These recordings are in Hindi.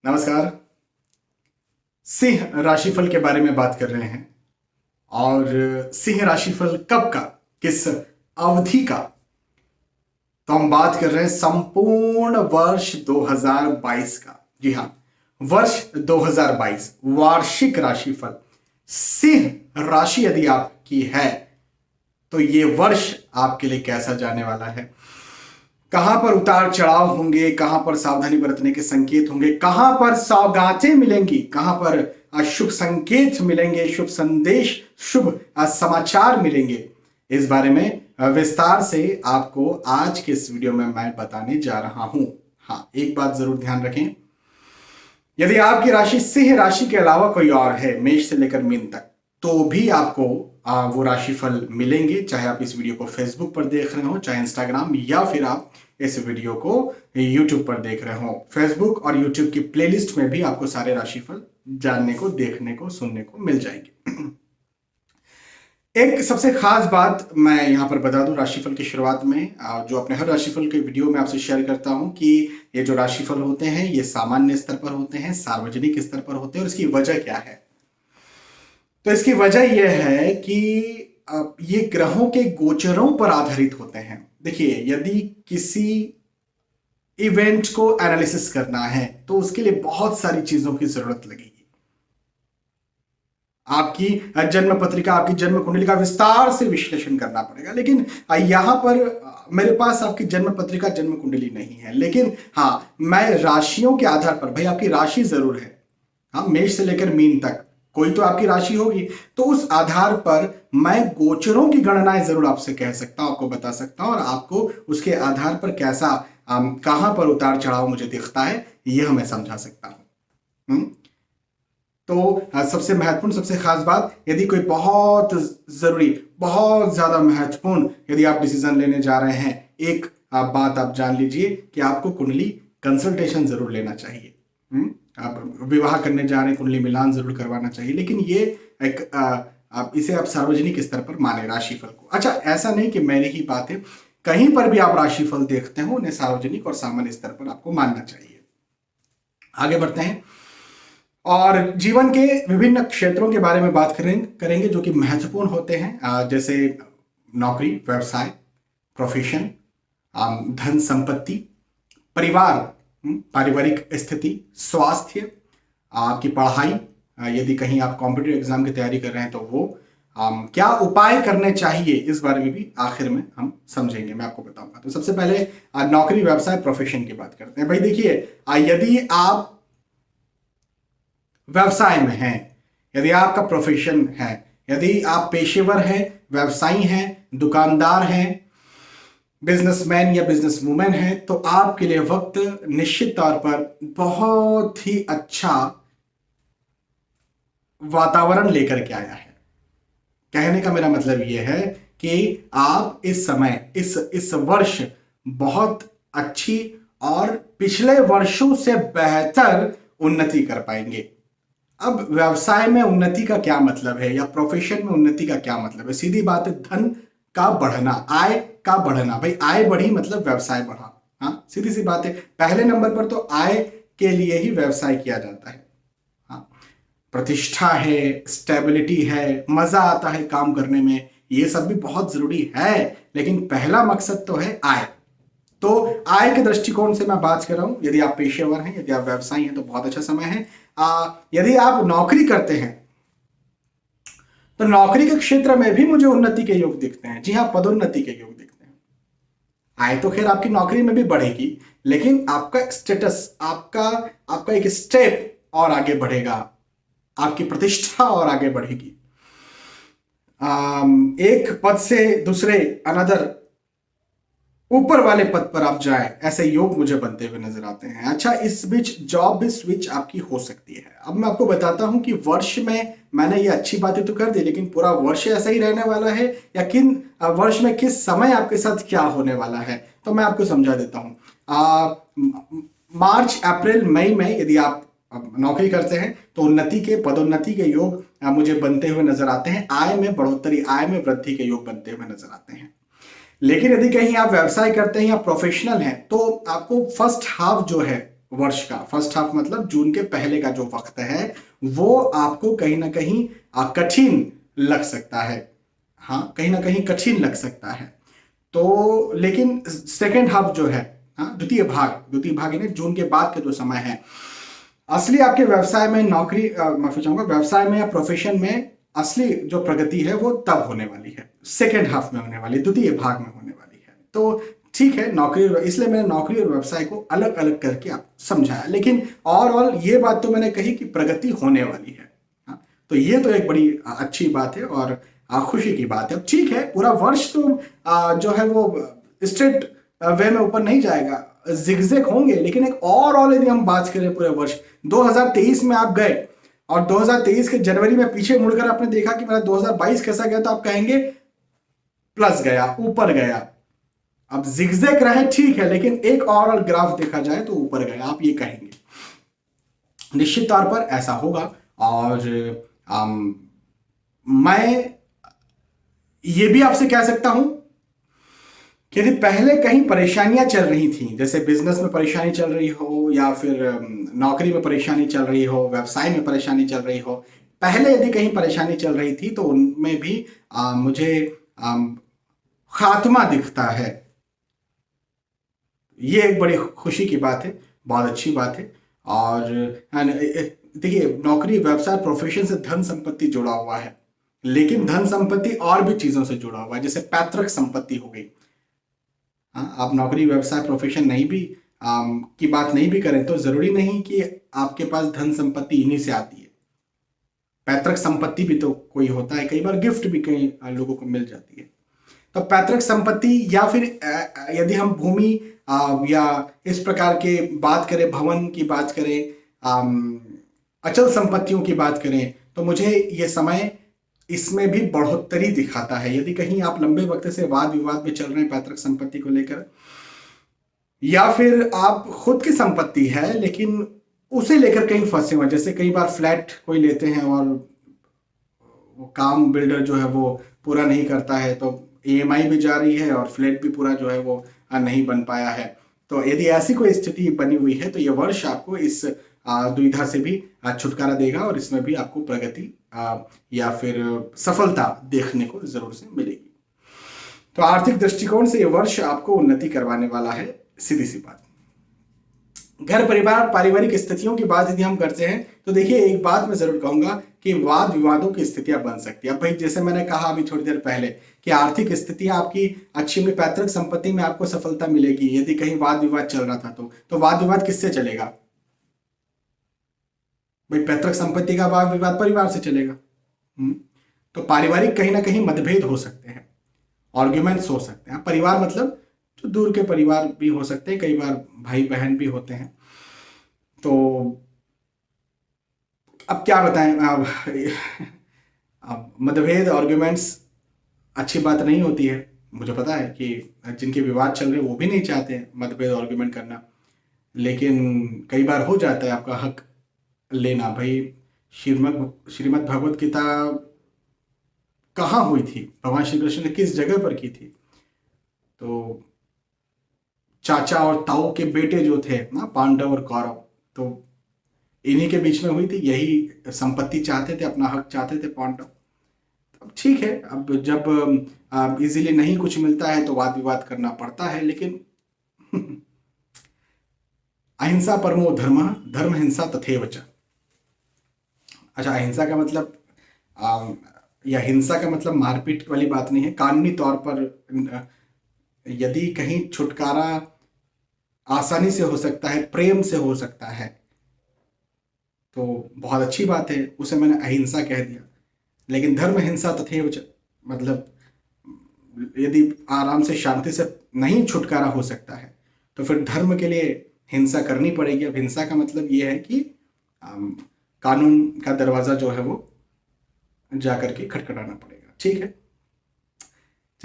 नमस्कार। सिंह राशिफल के बारे में बात कर रहे हैं और सिंह राशिफल कब का, किस अवधि का? तो हम बात कर रहे हैं संपूर्ण वर्ष 2022 का। जी हाँ, वर्ष 2022 वार्षिक राशिफल। सिंह राशि यदि आपकी है तो ये वर्ष आपके लिए कैसा जाने वाला है, कहां पर उतार चढ़ाव होंगे, कहां पर सावधानी बरतने के संकेत होंगे, कहां पर सौगातें मिलेंगी, कहां पर शुभ संकेत मिलेंगे, शुभ संदेश, शुभ समाचार मिलेंगे, इस बारे में विस्तार से आपको आज के इस वीडियो में मैं बताने जा रहा हूं। हाँ, एक बात जरूर ध्यान रखें, यदि आपकी राशि सिंह राशि के अलावा कोई और है, मेष से लेकर मीन तक, तो भी आपको वो राशिफल मिलेंगे। चाहे आप इस वीडियो को फेसबुक पर देख रहे हो, चाहे इंस्टाग्राम, या फिर आप इस वीडियो को यूट्यूब पर देख रहे हो। फेसबुक और यूट्यूब की प्लेलिस्ट में भी आपको सारे राशिफल जानने को, देखने को, सुनने को मिल जाएंगे। एक सबसे खास बात मैं यहां पर बता दूं राशिफल की शुरुआत में, जो अपने हर राशिफल के वीडियो में आपसे शेयर करता हूं कि ये जो राशिफल होते हैं ये सामान्य स्तर पर होते हैं, सार्वजनिक स्तर पर होते हैं। और इसकी वजह क्या है? तो इसकी वजह यह है कि ये ग्रहों के गोचरों पर आधारित होते हैं। देखिए, यदि किसी इवेंट को एनालिसिस करना है तो उसके लिए बहुत सारी चीजों की जरूरत लगेगी। आपकी जन्म पत्रिका, आपकी जन्म कुंडली का विस्तार से विश्लेषण करना पड़ेगा। लेकिन यहां पर मेरे पास आपकी जन्म पत्रिका, जन्म कुंडली नहीं है, लेकिन हाँ, मैं राशियों के आधार पर, भाई आपकी राशि जरूर है, हाँ, मेष से लेकर मीन तक कोई तो आपकी राशि होगी, तो उस आधार पर मैं गोचरों की गणनाएं जरूर आपसे कह सकता हूं, आपको बता सकता हूं, और आपको उसके आधार पर कैसा, कहां पर उतार चढ़ाव मुझे दिखता है, यह मैं समझा सकता हूं। तो सबसे महत्वपूर्ण, सबसे खास बात, यदि कोई बहुत जरूरी, बहुत ज्यादा महत्वपूर्ण यदि आप डिसीजन लेने जा रहे हैं, एक बात आप जान लीजिए कि आपको कुंडली कंसल्टेशन जरूर लेना चाहिए। आप विवाह करने जा रहे हैं, कुंडली मिलान जरूर करवाना चाहिए। लेकिन ये एक आप इसे आप सार्वजनिक स्तर पर माने राशिफल को। अच्छा, ऐसा नहीं कि मेरी ही बात है, कहीं पर भी आप राशिफल देखते हो उन्हें सार्वजनिक और सामान्य स्तर पर आपको मानना चाहिए। आगे बढ़ते हैं और जीवन के विभिन्न क्षेत्रों के बारे में बात करेंगे जो कि महत्वपूर्ण होते हैं, जैसे नौकरी, व्यवसाय, प्रोफेशन, धन संपत्ति, परिवार, पारिवारिक स्थिति, स्वास्थ्य, आपकी पढ़ाई, यदि कहीं आप कॉम्पिटिटिव एग्जाम की तैयारी कर रहे हैं तो वो क्या उपाय करने चाहिए, इस बारे में भी आखिर में हम समझेंगे, मैं आपको बताऊंगा। तो सबसे पहले नौकरी, व्यवसाय, प्रोफेशन की बात करते हैं। भाई देखिए, यदि आप व्यवसाय में हैं, यदि आपका प्रोफेशन है, यदि आप पेशेवर हैं, व्यवसायी हैं, दुकानदार हैं, बिजनेसमैन या बिजनेस वुमेन है, तो आपके लिए वक्त निश्चित तौर पर बहुत ही अच्छा वातावरण लेकर के आया है। कहने का मेरा मतलब यह है कि आप इस समय, इस वर्ष बहुत अच्छी और पिछले वर्षों से बेहतर उन्नति कर पाएंगे। अब व्यवसाय में उन्नति का क्या मतलब है, या प्रोफेशन में उन्नति का क्या मतलब है? सीधी बात है, धन का बढ़ना, आय का बढ़ना। भाई आय बढ़ी मतलब व्यवसाय बढ़ा। हाँ, सीधी सी बात है। पहले नंबर पर तो आय के लिए ही व्यवसाय किया जाता है। हाँ, प्रतिष्ठा है, स्टेबिलिटी है, मजा आता है काम करने में, ये सब भी बहुत जरूरी है, लेकिन पहला मकसद तो है आय। तो आय के दृष्टिकोण से मैं बात कर रहा हूं। यदि आप पेशेवर हैं, यदि आप व्यवसायी हैं, तो बहुत अच्छा समय है। यदि आप नौकरी करते हैं तो नौकरी के क्षेत्र में भी मुझे उन्नति के योग दिखते हैं। जी हाँ, पदोन्नति के योग दिखते हैं। आय तो खैर आपकी नौकरी में भी बढ़ेगी, लेकिन आपका स्टेटस, आपका एक स्टेप और आगे बढ़ेगा, आपकी प्रतिष्ठा और आगे बढ़ेगी। एक पद से दूसरे, अनदर, ऊपर वाले पद पर आप जाए, ऐसे योग मुझे बनते हुए नजर आते हैं। अच्छा, इस बीच जॉब भी स्विच आपकी हो सकती है। अब मैं आपको बताता हूं कि वर्ष में मैंने ये अच्छी बातें तो कर दी, लेकिन पूरा वर्ष ऐसा ही रहने वाला है, या किन वर्ष में किस समय आपके साथ क्या होने वाला है, तो मैं आपको समझा देता हूं। मार्च, अप्रैल, मई में यदि आप नौकरी करते हैं तो उन्नति के, पदोन्नति के योग मुझे बनते हुए नजर आते हैं। आय में बढ़ोतरी, आय में वृद्धि के योग बनते हुए नजर आते हैं। लेकिन यदि कहीं आप व्यवसाय करते हैं या प्रोफेशनल हैं, तो आपको फर्स्ट हाफ जो है वर्ष का फर्स्ट हाफ मतलब जून के पहले का जो वक्त है वो आपको कहीं ना कहीं कठिन लग सकता है। हाँ, कहीं ना कहीं कठिन लग सकता है। तो लेकिन सेकेंड हाफ जो है, हाँ, द्वितीय भाग यानी जून के बाद का जो समय है, असली आपके व्यवसाय में नौकरी माफी चाहूंगा, व्यवसाय में या प्रोफेशन में असली जो प्रगति है वो तब होने वाली है, सेकेंड हाफ में होने वाली, द्वितीय भाग में होने वाली है। तो ठीक है, नौकरी, इसलिए मैंने नौकरी और व्यवसाय को अलग अलग करके आप समझाया, लेकिन ओवरऑल ये बात तो मैंने कही कि प्रगति होने वाली है। हाँ, तो ये तो एक बड़ी अच्छी बात है और खुशी की बात है। अब ठीक है, पूरा वर्ष तो जो है वो स्ट्रेट वे में ऊपर नहीं जाएगा, जिगजैग होंगे, लेकिन एक ओवरऑल यदि हम बात करें पूरे वर्ष 2023 में आप गए और 2023 के जनवरी में पीछे मुड़कर आपने देखा कि मेरा 2022 कैसा गया, तो आप कहेंगे प्लस गया, ऊपर गया। अब जिगजैग रहे ठीक है, लेकिन एक ओवरऑल ग्राफ देखा जाए तो ऊपर गया, आप ये कहेंगे। निश्चित तौर पर ऐसा होगा। और मैं ये भी आपसे कह सकता हूं कि यदि पहले कहीं परेशानियां चल रही थी, जैसे बिजनेस में परेशानी चल रही हो या फिर नौकरी में परेशानी चल रही हो, व्यवसाय में परेशानी चल रही हो, पहले यदि कहीं परेशानी चल रही थी तो उनमें भी मुझे खात्मा दिखता है। ये एक बड़ी खुशी की बात है, बहुत अच्छी बात है। और देखिए, नौकरी, व्यवसाय, प्रोफेशन से धन संपत्ति जुड़ा हुआ है, लेकिन धन संपत्ति और भी चीजों से जुड़ा हुआ है, जैसे पैतृक संपत्ति हो गई। हाँ, आप नौकरी, व्यवसाय, प्रोफेशन नहीं भी की बात नहीं भी करें तो जरूरी नहीं कि आपके पास धन संपत्ति इन्हीं से आती है। पैतृक संपत्ति भी तो कोई होता है, कई बार गिफ्ट भी कई लोगों को मिल जाती है। तो पैतृक संपत्ति या फिर यदि हम भूमि या इस प्रकार के बात करें, भवन की बात करें, अचल संपत्तियों की बात करें, तो मुझे ये समय इसमें भी बढ़ोतरी दिखाता है। यदि कहीं आप लंबे वक्त से वाद विवाद में चल रहे हैं पैतृक संपत्ति को लेकर, या फिर आप खुद की संपत्ति है लेकिन उसे लेकर कहीं फंसे हुए, जैसे कई बार फ्लैट कोई लेते हैं और वो काम बिल्डर जो है वो पूरा नहीं करता है, तो ईएमआई भी जा रही है और फ्लैट भी पूरा जो है वो नहीं बन पाया है। तो यदि ऐसी कोई स्थिति बनी हुई है तो ये वर्ष आपको इस दुविधा से भी छुटकारा देगा और इसमें भी आपको प्रगति या फिर सफलता देखने को जरूर से मिलेगी। तो आर्थिक दृष्टिकोण से ये वर्ष आपको उन्नति करवाने वाला है, सीधी सी बात। घर परिवार पारिवारिक स्थितियों की बात यदि हम करते हैं तो देखिए, एक बात मैं जरूर कहूंगा कि वाद विवादों की स्थितियां बन सकती है। अब भाई, जैसे मैंने कहा अभी थोड़ी देर पहले कि आर्थिक स्थितियां आपकी अच्छी में, पैतृक संपत्ति में आपको सफलता मिलेगी यदि कहीं वाद विवाद चल रहा था तो वाद विवाद किससे चलेगा भाई? पैतृक संपत्ति का वाद विवाद परिवार से चलेगा। तो पारिवारिक कहीं ना कहीं मतभेद हो सकते हैं, आर्ग्यूमेंट्स हो सकते हैं। परिवार मतलब जो दूर के परिवार भी हो सकते हैं, कई बार भाई बहन भी होते हैं। तो अब क्या बताएं, अब मतभेद, आर्ग्यूमेंट्स अच्छी बात नहीं होती है। मुझे पता है कि जिनके विवाद चल रहे हैं वो भी नहीं चाहते हैं मतभेद आर्ग्यूमेंट करना, लेकिन कई बार हो जाता है आपका हक लेना। भाई, श्रीमद् भगवत गीता कहाँ हुई थी, भगवान श्री कृष्ण ने किस जगह पर की थी? तो चाचा और ताऊ के बेटे जो थे ना, पांडव और कौरव, तो इन्हीं के बीच में हुई थी। यही संपत्ति चाहते थे, अपना हक चाहते थे पांडव। अब ठीक है, अब जब इजीली नहीं कुछ मिलता है तो वाद विवाद करना पड़ता है, लेकिन अहिंसा परमो धर्म, धर्म हिंसा तथैव च। अच्छा, अहिंसा का मतलब या हिंसा का मतलब मारपीट वाली बात नहीं है। कानूनी तौर पर यदि कहीं छुटकारा आसानी से हो सकता है, प्रेम से हो सकता है, तो बहुत अच्छी बात है, उसे मैंने अहिंसा कह दिया। लेकिन धर्म हिंसा तथैव च मतलब यदि आराम से शांति से नहीं छुटकारा हो सकता है तो फिर धर्म के लिए हिंसा करनी पड़ेगी। अब हिंसा का मतलब ये है कि कानून का दरवाजा जो है वो जाकर के खटखटाना पड़ेगा। ठीक है,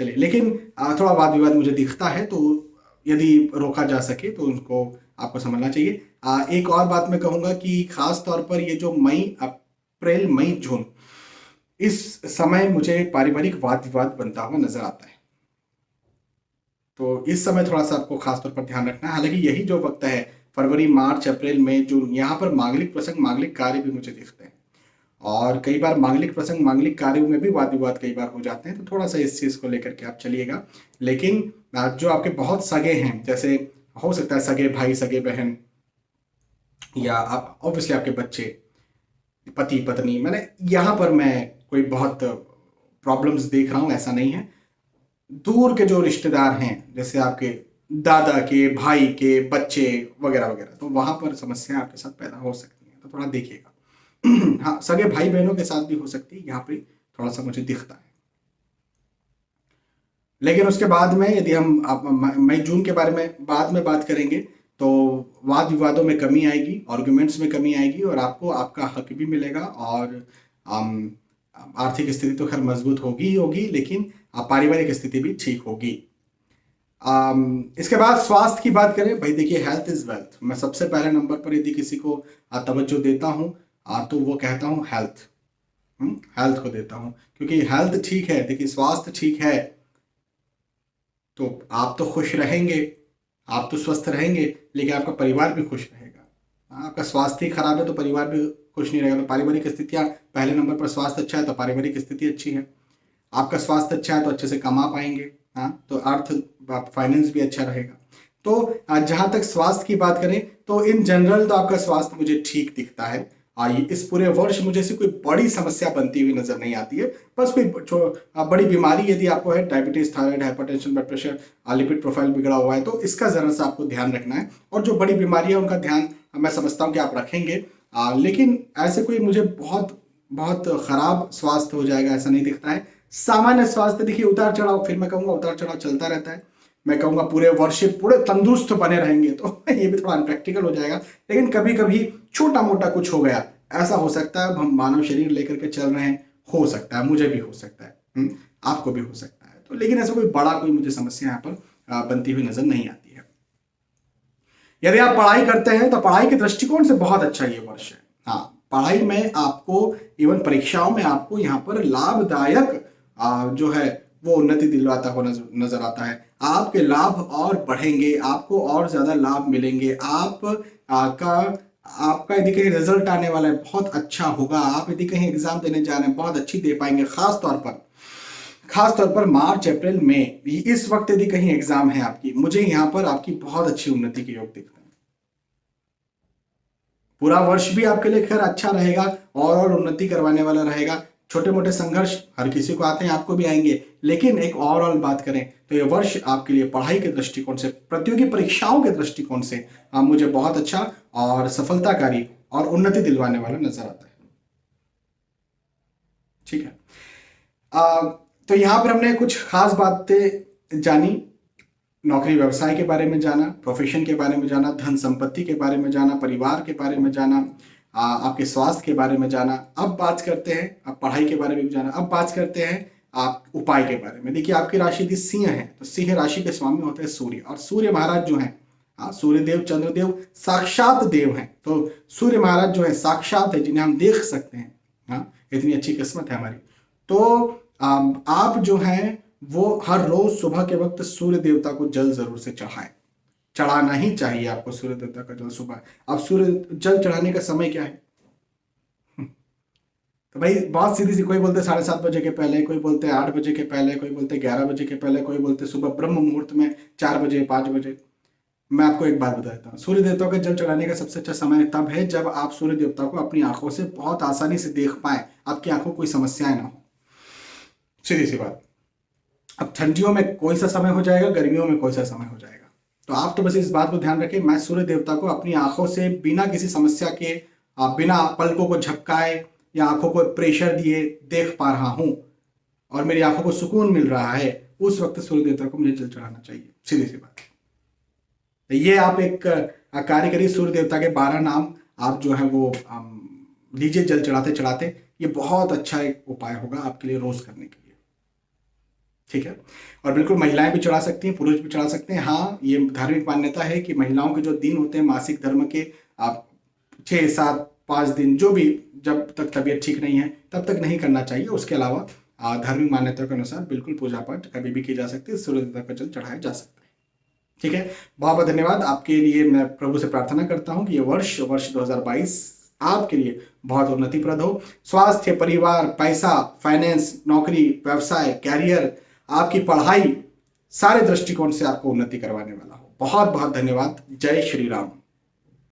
चलिए, लेकिन थोड़ा वाद विवाद मुझे दिखता है, तो यदि रोका जा सके तो उनको आपको समझना चाहिए। एक और बात मैं कहूँगा कि खास तौर पर ये जो अप्रैल मई जून, इस समय मुझे पारिवारिक वाद विवाद बनता हुआ नजर आता है। तो इस समय थोड़ा सा आपको खास तौर पर ध्यान रखना है। हालांकि यही जो वक्त है फरवरी, मार्च, अप्रैल, मई, जून, यहाँ पर मांगलिक प्रसंग, मांगलिक कार्य भी मुझे दिखते हैं। और कई बार मांगलिक प्रसंग, मांगलिक कार्यों में भी वाद विवाद कई बार हो जाते हैं, तो थोड़ा सा इस चीज़ को लेकर के आप चलिएगा। लेकिन जो आपके बहुत सगे हैं, जैसे हो सकता है सगे भाई, सगे बहन, या आप ऑब्वियसली आपके बच्चे, पति पत्नी, मैंने यहाँ पर मैं कोई बहुत प्रॉब्लम्स देख रहा हूँ ऐसा नहीं है। दूर के जो रिश्तेदार हैं, जैसे आपके दादा के भाई के बच्चे वगैरह वगैरह, तो वहां पर समस्याएं आपके साथ पैदा हो सकती हैं, तो थोड़ा देखिएगा। हाँ, सगे भाई बहनों के साथ भी हो सकती है, यहाँ पे थोड़ा सा मुझे दिखता है। लेकिन उसके बाद में यदि हम मई जून के बारे में बाद में बात करेंगे, तो वाद विवादों में कमी आएगी, आर्गुमेंट्स में कमी आएगी, और आपको आपका हक भी मिलेगा, और आर्थिक स्थिति तो खैर मजबूत होगी ही होगी, लेकिन पारिवारिक स्थिति भी ठीक होगी। इसके बाद स्वास्थ्य की बात करें, भाई देखिए, हेल्थ इज वेल्थ। मैं सबसे पहले नंबर पर यदि किसी को तवज्जो देता हूँ तो वो कहता हूँ हेल्थ, हेल्थ को देता हूँ, क्योंकि हेल्थ ठीक है, देखिए स्वास्थ्य ठीक है तो आप तो खुश रहेंगे, आप तो स्वस्थ रहेंगे, लेकिन आपका परिवार भी खुश रहेगा। आपका स्वास्थ्य ही खराब है तो परिवार भी खुश नहीं रहेगा। तो पारिवारिक स्थितियाँ पहले नंबर पर, स्वास्थ्य अच्छा है तो पारिवारिक स्थिति अच्छी है, आपका स्वास्थ्य अच्छा है तो अच्छे से कमा पाएंगे, हाँ, तो अर्थ फाइनेंस भी अच्छा रहेगा। तो जहाँ तक स्वास्थ्य की बात करें तो इन जनरल तो आपका स्वास्थ्य मुझे ठीक दिखता है। इस पूरे वर्ष मुझे ऐसी कोई बड़ी समस्या बनती हुई नजर नहीं आती है। बस कोई बड़ी बीमारी यदि आपको है, diabetes, thyroid, hypertension, blood pressure, lipid profile बिगड़ा हुआ है, तो इसका जरा सा आपको ध्यान रखना है। और जो बड़ी बीमारी है उनका ध्यान मैं समझता हूँ कि आप रखेंगे, लेकिन ऐसे कोई मुझे बहुत बहुत खराब स्वास्थ्य हो जाएगा ऐसा नहीं दिखता है। सामान्य स्वास्थ्य, देखिए उतार चढ़ाव, फिर मैं कहूँगा उतार चढ़ाव चलता रहता है। मैं कहूँगा पूरे वर्ष पूरे तंदुरुस्त बने रहेंगे तो ये भी थोड़ा अनप्रैक्टिकल हो जाएगा, लेकिन कभी कभी छोटा मोटा कुछ हो गया, ऐसा हो सकता है। हम मानव शरीर लेकर के चल रहे हैं, हो सकता है, मुझे भी हो सकता है, आपको भी हो सकता है, तो लेकिन ऐसा कोई बड़ा कोई मुझे समस्या यहाँ पर बनती हुई नजर नहीं आती है। यदि आप पढ़ाई करते हैं तो पढ़ाई के दृष्टिकोण से बहुत अच्छा ये वर्ष है। हाँ, पढ़ाई में आपको, इवन परीक्षाओं में आपको यहाँ पर लाभदायक जो है वो उन्नति दिलवाता हुआ नजर आता है। आपके लाभ और बढ़ेंगे, आपको और ज्यादा लाभ मिलेंगे। आपका यदि कहीं रिजल्ट आने वाला है बहुत अच्छा होगा, आप यदि कहीं एग्जाम देने जा रहे हैं बहुत अच्छी दे पाएंगे। खास तौर पर मार्च, अप्रैल में, इस वक्त यदि कहीं एग्जाम है आपकी, मुझे यहाँ पर आपकी बहुत अच्छी उन्नति के योग दिखते हैं। पूरा वर्ष भी आपके लिए खैर अच्छा रहेगा और उन्नति करवाने वाला रहेगा। छोटे मोटे संघर्ष हर किसी को आते हैं, आपको भी आएंगे, लेकिन एक ओवरऑल बात करें तो ये वर्ष आपके लिए पढ़ाई के दृष्टिकोण से, प्रतियोगी परीक्षाओं के दृष्टिकोण से मुझे बहुत अच्छा और सफलताकारी और उन्नति दिलवाने वाला नजर आता है। ठीक है, तो यहाँ पर हमने कुछ खास बातें जानी, नौकरी व्यवसाय के बारे में जाना, प्रोफेशन के बारे में जाना, धन संपत्ति के बारे में जाना, परिवार के बारे में जाना, आपके स्वास्थ्य के बारे में जाना। अब बात करते हैं, अब पढ़ाई के बारे में भी जाना, अब बात करते हैं आप उपाय के बारे में। देखिए आपकी राशि यदि सिंह है तो सिंह राशि के स्वामी होते हैं सूर्य, और सूर्य महाराज जो है, सूर्यदेव चंद्रदेव साक्षात देव हैं। तो सूर्य महाराज जो है साक्षात है, जिन्हें हम देख सकते हैं। हाँ, इतनी अच्छी किस्मत है हमारी। तो आप जो है वो हर रोज सुबह के वक्त सूर्य देवता को जल जरूर से चढ़ाएं। चढ़ाना ही चाहिए आपको सूर्य देवता का जल सुबह। अब सूर्य जल चढ़ाने का समय क्या है? तो भाई बहुत सीधी सी, कोई बोलते 7:30 बजे के पहले, कोई बोलते 8 बजे के पहले, कोई बोलते 11 बजे के पहले, कोई बोलते सुबह ब्रह्म मुहूर्त में 4 बजे 5 बजे। मैं आपको एक बात बताता हूँ, सूर्य देवता का जल चढ़ाने का सबसे अच्छा समय तब है जब आप सूर्य देवता को अपनी आंखों से बहुत आसानी से देख पाए, आपकी आंखों कोई समस्याएं ना हो। सीधी सी बात। अब ठंडियों में कोई सा समय हो जाएगा, गर्मियों में कोई सा समय हो जाएगा, तो आप तो बस इस बात को ध्यान रखें, मैं सूर्य देवता को अपनी आंखों से बिना किसी समस्या के, बिना पलकों को झपकाए या आंखों को प्रेशर दिए देख पा रहा हूं और मेरी आंखों को सुकून मिल रहा है, उस वक्त सूर्य देवता को मुझे जल चढ़ाना चाहिए। सीधी सी बात। तो ये आप एक कार्य करिए, सूर्य देवता के 12 नाम आप जो है वो लीजिए जल चढ़ाते चढ़ाते। ये बहुत अच्छा एक उपाय होगा आपके लिए रोज करने के लिए। ठीक है, और बिल्कुल महिलाएं भी चढ़ा सकती हैं, पुरुष भी चढ़ा सकते हैं। हाँ, ये धार्मिक मान्यता है कि महिलाओं के जो दिन होते हैं मासिक धर्म के, आप 6, 7, 5 दिन, जो भी, जब तक तबीयत ठीक नहीं है तब तक नहीं करना चाहिए। उसके अलावा धार्मिक मान्यता के अनुसार बिल्कुल पूजा पाठ कभी भी की जा सकती है, सूर्य देवता का जल चढ़ाया जा सकता है। ठीक है, बहुत बहुत धन्यवाद। आपके लिए मैं प्रभु से प्रार्थना करता हूं कि ये वर्ष 2022 आपके लिए बहुत उन्नतिप्रद हो। स्वास्थ्य, परिवार, पैसा, फाइनेंस, नौकरी, व्यवसाय, कैरियर, आपकी पढ़ाई, सारे दृष्टिकोण से आपको उन्नति करवाने वाला हो। बहुत बहुत धन्यवाद। जय श्री राम।